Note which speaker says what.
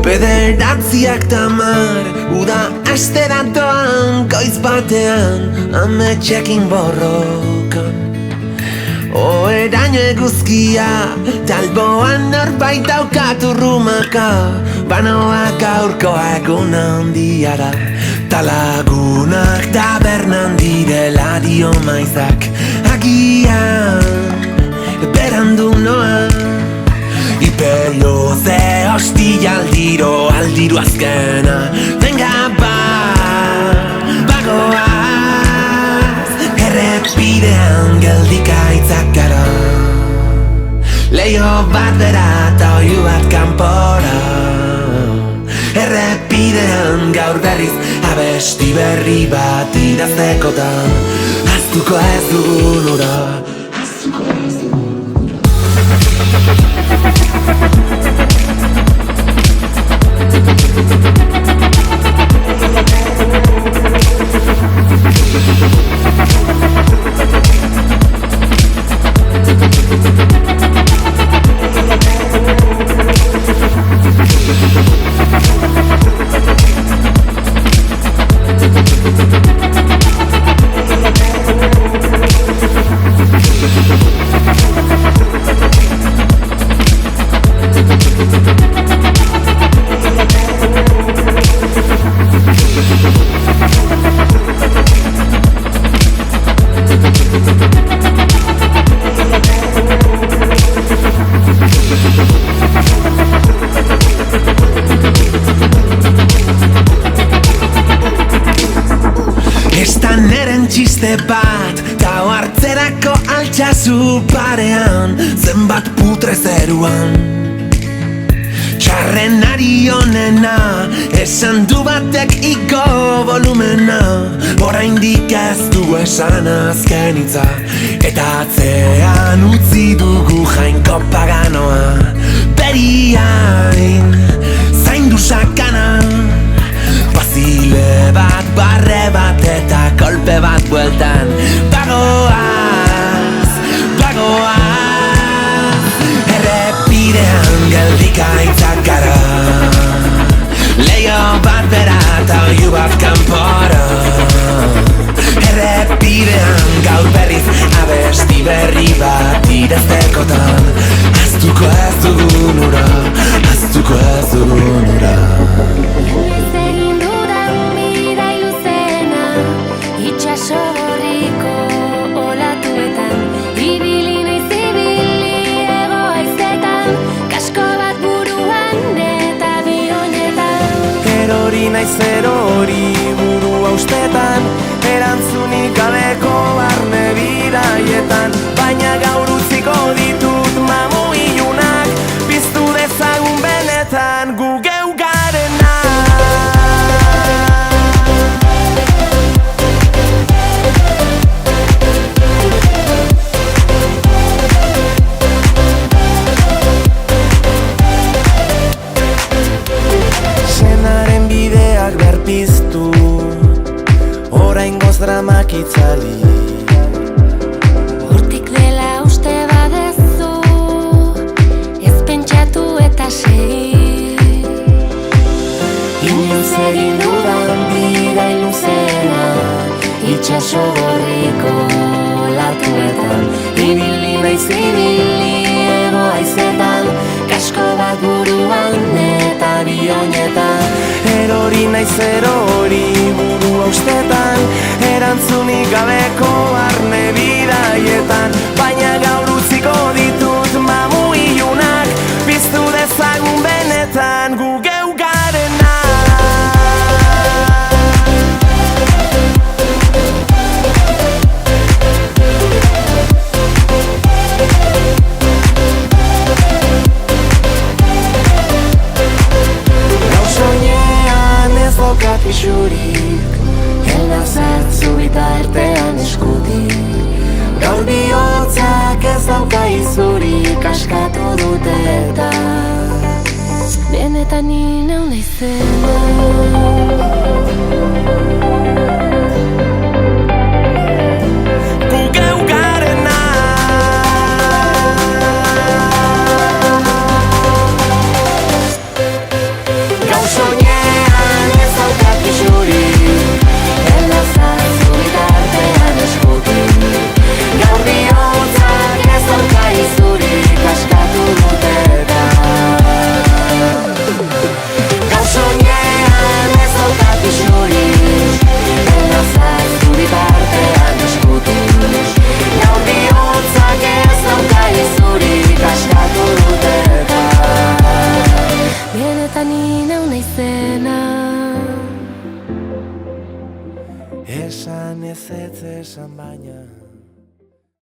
Speaker 1: Bederatziak tamar, uda aste datoan, goiz batean, ametxekin borrokan. Oeraino eguzkia, talboan norbait daukat urrumaka, banoa gaurkoa egun handiara, talagunak tabernan direla dio maizak, agian berandu noa. Iperioze hostia aldiro azkena, venga bagoaz, errepidean geldikaitzak gara. Leio bat bera eta oiu bat kanpora, errepidean gaur berriz abesti berri bat idaztekotan, ahaztuko ez dugun ura. Estan eren txiste bat, tau hartzerako altxazu parean, zenbat putre zeruan. Txarren ari honena, esan du batek iko volumena, oraindik ez du esan azken hitza, eta atzean utzi dugu jainko paganoa. Beriain, zaindu sakana, bazile bat, barre bat eta kolpe bat bueltan. Bagoaz, errepidean geldikaitzak gara. Leio bat bera eta oiu bat kanpora, errepidean gaur berriz abesti berri bat idaztekotan, ahaztuko ez dugun ura, ahaztuko ez dugun ura.
Speaker 2: Itxaso gorriko olatuetan, ibili naiz ibili ego haizetan, kasko bat buruan eta bionetan.
Speaker 3: Erori naiz erori burua ustetan, erantzunik gabeko barne bidaietan, baina gaur utziko ditut mamu ilunak, piztu dezagun benetan gu geu garena. Berpiztu, oraingoz dramak itzali.
Speaker 2: Hortik dela uste badezu, ez pentsatu eta segi.
Speaker 3: Inoiz egin dudan bidai luzena, itxaso gorriko olatuetan, ibili naiz ibili ego haizetan, kasko bat buruan eta bionetan. Erori naiz erori burua ustetan, erantzunik gabeko barne bidaietan, baina gaur utziko ditut mamu ilunak, piztu dezagun benetan gu geu garena. Pixurik, helda zertzu bitartean eskutik, gaur bihotzak ez dauka izurik askatu dut eta
Speaker 2: benetan inau naizena.
Speaker 3: Gu
Speaker 1: esan baina